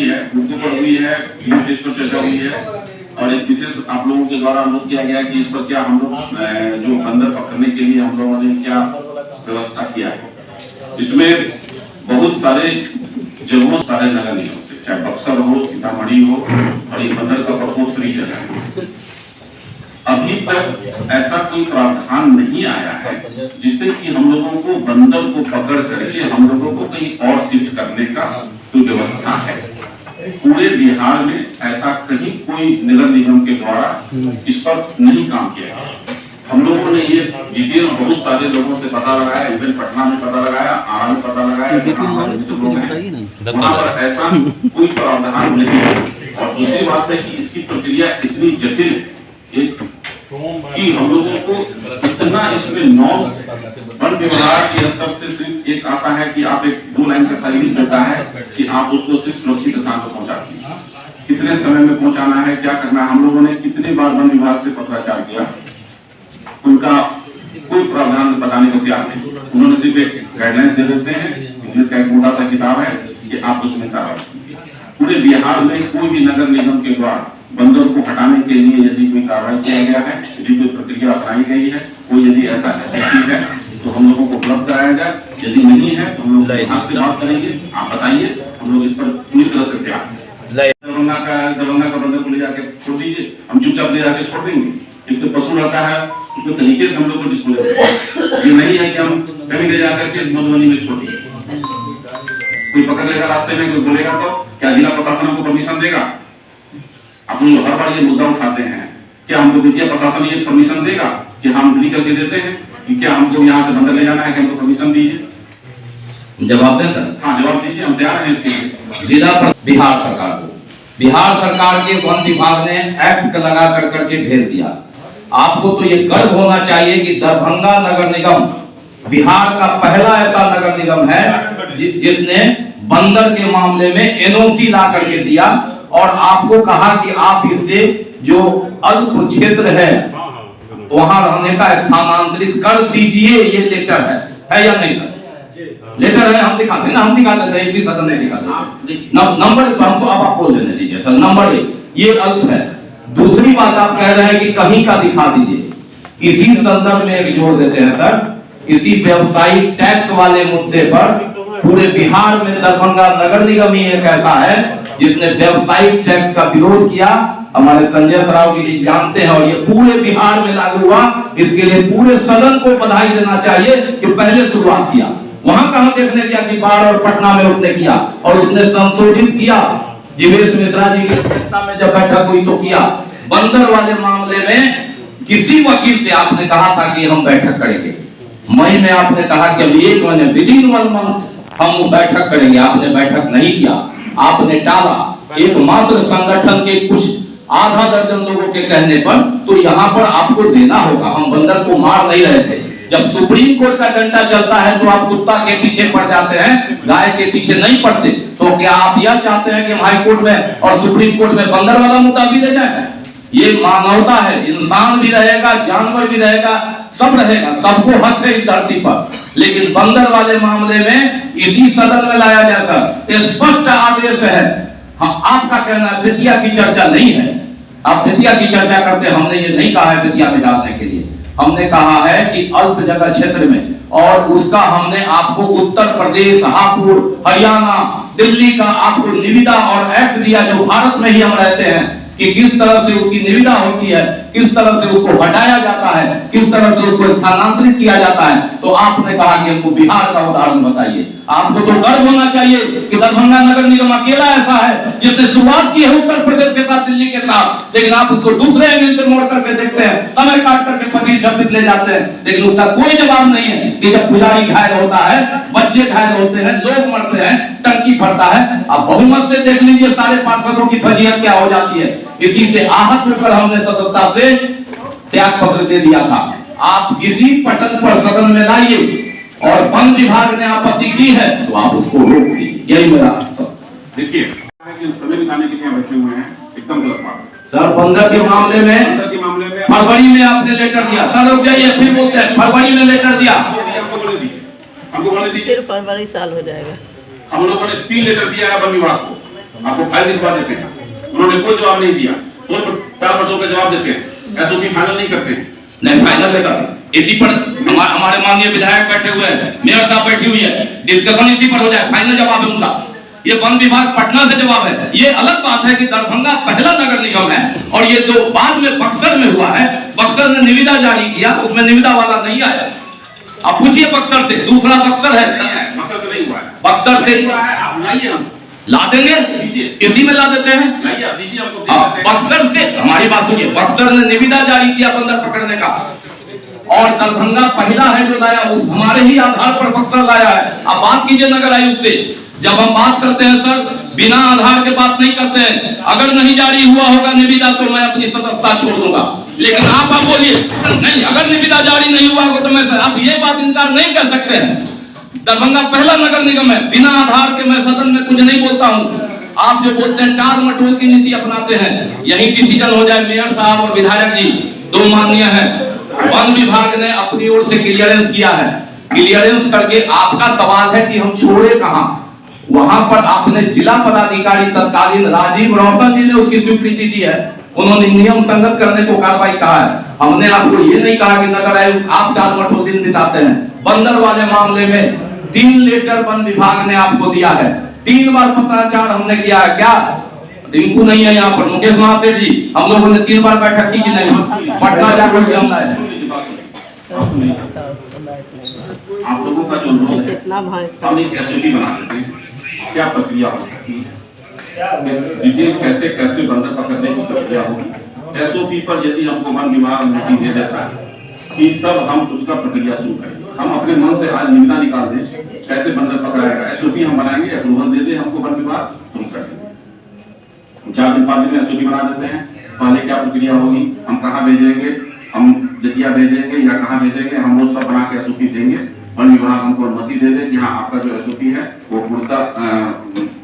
हुई है, मुद्दों पर हुई है, इस पर चर्चा हुई है और एक विशेष आप लोगों के द्वारा अनुरोध किया गया कि इस पर क्या हम लोग जो बंदर पकड़ने के लिए हम लोगों ने क्या व्यवस्था किया है। इसमें बहुत सारे जगहों, सारे नगर निगम से, चाहे बक्सर हो, सीतामढ़ी हो, और ये बंदर का प्रकोप सही जगह है। अभी तक ऐसा कोई प्रावधान नहीं आया है जिससे कि हम लोगों को बंदर को पकड़ करके हम लोगों को कहीं और शिफ्ट करने का कोई व्यवस्था है। पूरे बिहार में ऐसा कहीं कोई नगर निगम के द्वारा इस पर नहीं काम किया गया। हम लोगों ने ये डिटेल बहुत सारे लोगों से पता लगाया, इवन पटना में पता लगाया, आरा में पता लगाया, वहाँ पर ऐसा कोई प्रावधान नहीं है। और दूसरी बात है कि इसकी प्रक्रिया इतनी जटिल है कि हम लोगों को इतना इसमें नॉर्म्स वन विभाग के स्तर से सिर्फ एक आता है कि आप एक 2 लाइन का सर्विस होता है कि आप उसको सिर्फ सुरक्षित स्थान पर पहुंचाते हैं, कितने समय में पहुंचाना है, क्या करना है। हम लोगों ने कितने बार वन विभाग से पत्राचार किया, उनका कोई प्रावधान बताने को तैयार नहीं। उन्होंने सिर्फ एक गाइडलाइंस दे देते हैं, इंग्लिश का एक मोटा सा किताब है कि आप उसमें कार्रवाई कीजिए। पूरे बिहार में कोई भी नगर निगम के द्वारा बंदर को हटाने के लिए यदि कोई कार्रवाई किया गया है, यदि कोई प्रक्रिया अपनाई गई है, कोई यदि ऐसा है तो हम लोगों को उपलब्ध कराया जाए। यदि नहीं है तो हम लोग आपसे बात करेंगे, आप बताइए, हम लोग इस पर पूरी तरह से तैयार हैं। दरभंगा का बंदर को ले जाके छोड़ दीजिए, हम चुपचाप ले जाके छोड़ देंगे। एक तो पशु रहता है, उसको तरीके से हम लोग को डिस्पोज करते। ये नहीं है कि हम कहीं ले जाकर के मधुबनी में छोड़ देंगे। कोई पकड़ लेगा रास्ते में, कोई बोलेगा तो क्या जिला प्रशासन हमको परमिशन देगा? आप लोग हर बार ये मुद्दा उठाते हैं, क्या हमको विद्या प्रशासन ये परमिशन देगा कि हम लिख करके देते हैं कि क्या हमको यहाँ से बंदर ले जाना है, कि हमको परमिशन दीजिए? जवाब दें सर। हाँ, जवाब दीजिए, हम तैयार हैं इसके लिए। जिला बिहार सरकार को, बिहार सरकार के वन विभाग ने एक्ट लगा करके भेज दिया। आपको तो ये गर्व होना चाहिए कि दरभंगा नगर निगम बिहार का पहला ऐसा नगर निगम है जिसने बंदर के मामले में एनओसी ला करके दिया और आपको कहा कि आप इससे जो अल्प क्षेत्र है वहां रहने का स्थानांतरित कर दीजिए। ये लेटर है या नहीं सर? लेटर है, हम दिखाते हैं ना, हम दिखाते हैं, इसी सदन में दिखाते हैं। नंबर हमको अब आप बोल देने दीजिए सर। नंबर 1 ये अल्प है। दूसरी बात आप कह रहे हैं कि कहीं का दिखा दीजिए। इसी संदर्भ में एक जोड़ देते हैं सर, इसी व्यवसायिक टैक्स वाले मुद्दे पर पूरे बिहार में दरभंगा नगर निगम ही एक ऐसा है जिसने व्यवसायिक टैक्स का विरोध किया। हमारे संजय सरावगी जी जानते हैं और ये पूरे बिहार में लागू हुआ। इसके लिए पूरे सदन को बधाई देना चाहिए कि पहले शुरुआत किया। वहां कहां देखने दिया कि बाढ़ और पटना में उसने किया और उसने संशोधित किया। जीवेश मिश्रा जी की अध्यक्षता में जब बैठक हुई तो किया। बंदर वाले मामले में किसी वकील से आपने कहा था कि हम बैठक करेंगे, मई में आपने कहा कि अभी 1 महीने विदिन 1 मंथ हम बैठक करेंगे। आपने बैठक नहीं किया, आपने टाला। एकमात्र संगठन के कुछ आधा दर्जन लोगों के कहने पर तो यहाँ पर आपको देना होगा। हम बंदर को मार नहीं रहे थे। जब सुप्रीम कोर्ट का डंडा चलता है तो आप कुत्ता के पीछे पड़ जाते हैं, गाय के पीछे नहीं पड़ते। तो क्या आप यह चाहते हैं कि हम हाई कोर्ट में और सुप्रीम कोर्ट में बंदर वाला मुद्दा भी ले जाए? ये मानवता है, इंसान भी रहेगा, जानवर भी रहेगा, सब रहेगा, सबको हक है इस धरती पर। लेकिन बंदर वाले मामले में इसी सदन में लाया जाए सर, स्पष्ट आदेश है। हम आपका कहना विद्या की चर्चा नहीं है, आप विद्या की चर्चा करते, हमने ये नहीं कहा है विद्या में डालने के लिए। हमने कहा है कि अल्प जगह क्षेत्र में, और उसका हमने आपको उत्तर प्रदेश, हापुड़, हरियाणा, दिल्ली का आपको निविदा और एक्ट दिया जो भारत में ही हम रहते हैं कि किस तरह से उसकी निविदा होती है, किस तरह से उसको हटाया जाता है, किस तरह से उसको स्थानांतरित किया जाता है। तो आपने कहा कि हमको बिहार का उदाहरण बताइए। आपको तो गर्व होना चाहिए कि दरभंगा नगर निगम अकेला ऐसा है जिसने शुरुआत की है उत्तर प्रदेश के साथ, दिल्ली के साथ। लेकिन आप उसको दूसरे एंगल से मोड़ करके देखते हैं, समय काट करके 25-26 ले जाते हैं, लेकिन उसका कोई जवाब नहीं है कि जब पुजारी घायल होता है, बच्चे घायल होते हैं, लोग मरते हैं, टंकी फटता है। अब बहुमत से देख लीजिए सारे पार्षदों की फजीहत क्या हो जाती है। इसी से आहत होकर हमने सदस्यता से त्याग पत्र दे दिया था। आप इसी पटल पर सदन में लाइए और वन विभाग ने आपत्ति की है तो आप उसको रोक दीजिए। यही मेरा देखिए समय बिताने के लिए बैठे हुए हैं, एकदम गलत बात है सर। बंदर के मामले में फरवरी में आपने लेटर दिया सर, रुक जाइए, फिर बोलते हैं फरवरी में लेटर दिया। हमको बोले दीजिए फिर फरवरी साल हो जाएगा। हम लोगों ने 3 लेटर दिया है वन विभाग को, आपको फाइल दिखवा देते हैं, उन्होंने कोई जवाब नहीं दिया, तो का जवाब देते हैं, एसओपी फाइनल नहीं करते हैं। नहीं फाइनल है सर, इसी पर हमारे माननीय विधायक बैठे हुए हैं, मेयर साहब बैठी हुई है, डिस्कशन इसी पर हो जाए, फाइनल जवाब है उनका। ये वन विभाग पटना से जवाब है। ये अलग बात है कि दरभंगा पहला नगर निगम है, और ये जो बाद में बक्सर में हुआ है, बक्सर ने निविदा जारी किया, उसमें निविदा वाला नहीं आया। आप पूछिए बक्सर से, दूसरा बक्सर है, बक्सर से नहीं हुआ है, बक्सर से हुआ है, आप लाइए, हम ला देंगे, इसी में ला देते हैं। लाइए, दीजिए हमको। बक्सर से, हमारी बात सुनिए, बक्सर ने निविदा जारी किया बंदर पकड़ने का, और दरभंगा पहला है जो लाया, उस हमारे ही आधार पर बक्सर लाया है। आप बात कीजिए नगर आयुक्त से, जब हम बात करते हैं सर, बिना आधार के बात नहीं करते हैं। अगर नहीं जारी हुआ होगा निविदा तो मैं अपनी सदस्यता छोड़ दूंगा, लेकिन आप बोलिए नहीं, अगर निविदा जारी नहीं हुआ होगा तो मैं, आप ये बात इनकार नहीं कर सकते हैं। दरभंगा पहला नगर निगम है, बिना आधार के मैं सदन में कुछ नहीं बोलता हूँ। आप जो बोलते हैं टाल मटोल की नीति अपनाते हैं, यही डिसीजन हो जाए, मेयर साहब और विधायक जी दो माननीय हैं, वन विभाग ने अपनी ओर से क्लियरेंस किया है, क्लियरेंस करके आपका सवाल है कि हम छोड़े कहां, वहां पर आपने जिला पदाधिकारी तत्कालीन राजीव रोशन जी ने उसकी स्वीकृति दी है, उन्होंने नियम संगत करने को कार्रवाई कहा है। हमने आपको ये नहीं कहा कि नगर आयुक्त आप टाल मटोल दिन बिताते हैं। बंदर वाले मामले में 3 लेटर वन विभाग ने आपको दिया है, 3 बार पत्राचार हमने किया है। क्या रिंकू नहीं है यहाँ पर, मुकेश महासेठ जी, हम लोगों ने 3 बार बैठक की कि नहीं, पटना जाकर के हमला है। आप लोगों का जो अनुरोध है, हम एक एसओपी बना सकते हैं, क्या प्रक्रिया हो सकती है, डिटेल कैसे बंदर पकड़ने की प्रक्रिया होगी। एसओपी पर यदि हमको वन विभाग अनुमति दे देता है कि तब हम उसका प्रक्रिया शुरू करें। हम अपने मन से आज निविदा निकाल दें, कैसे बंदर पकड़ाएगा, एसओपी हम बनाएंगे, अप्रूवल दे दे हमको वन विभाग, शुरू कर देंगे। 4 दिन 5 दिन में एसओपी बना देते हैं। पहले क्या प्रक्रिया होगी, हम कहाँ भेजेंगे, हम जतिया भेजेंगे या कहाँ भेजेंगे, हम वो सब बना के एसओपी देंगे। वन विभाग हमको अनुमति दे दे कि हाँ आपका जो एसओपी है वो पूर्णतः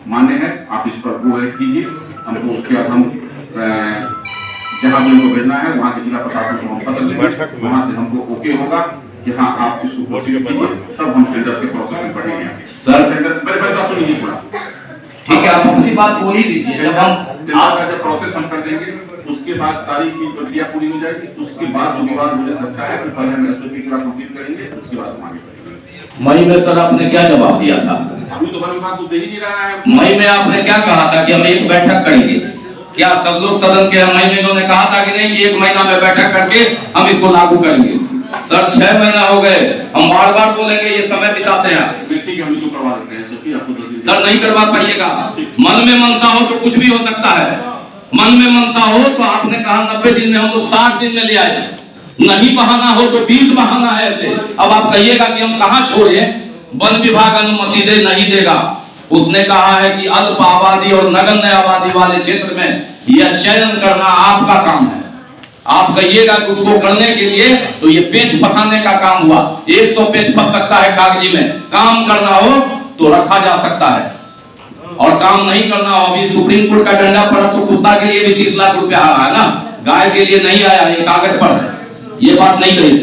मान्य है, आप इस पर अप्रूव कीजिए। हमको उसके बाद हम जहाँ भी उनको भेजना है वहाँ के जिला प्रशासन को हम पत्र देंगे, वहाँ से हमको ओके होगा कि हाँ आप इसको प्रोसीड कीजिए, तब हम टेंडर के प्रोसेस में बढ़ेंगे। सर टेंडर पहले बात सुनिए पूरा, ठीक है, आप अपनी बात बोल ही दीजिए। जब हम टेंडर का जब प्रोसेस हम कर देंगे उसके बाद सारी चीज प्रक्रिया पूरी हो जाएगी, उसके बाद जो विवाद मुझे अच्छा है फिर पहले हम एसओपी पूरा कंप्लीट करेंगे, उसके बाद हम आगे बढ़ेंगे। मई में सर आपने क्या जवाब दिया था? अभी तो वन विभाग को दे ही नहीं रहा है। मई में आपने क्या कहा था कि हम एक बैठक करेंगे, क्या सब लोग सदन के मई में इन्होंने कहा था कि नहीं कि 1 महीना में बैठक करके हम इसको लागू करेंगे? सर 6 महीना हो गए, हम बार बार बोलेंगे, ये समय बिताते हैं। ठीक है, हम इसको करवा देते हैं एसओपी, आपको 10 दिन सर नहीं करवा पाइएगा, मन में मनसा हो तो कुछ भी हो सकता है। मन में मनसा हो तो आपने कहा 90 दिन में, हम लोग 60 दिन में ले आए, नहीं बहाना हो तो 20 बहाना है ऐसे। अब आप कहिएगा कि हम कहाँ छोड़े, वन विभाग अनुमति दे नहीं देगा। उसने कहा है कि अल्प आबादी और नगण्य आबादी वाले क्षेत्र में यह चयन करना आपका काम है। आप कहिएगा कि उसको करने के लिए तो ये पेच फंसाने का काम हुआ। 100 पेच फंस सकता है कागजी में, काम करना हो तो रखा जा सकता है, और काम नहीं करना हो, अभी सुप्रीम कोर्ट का डंडा पड़ा तो कुत्ता के लिए भी 30 लाख रुपया आ रहा है ना, गाय के लिए नहीं आया, ये कागज पर है, ये बात नहीं कही।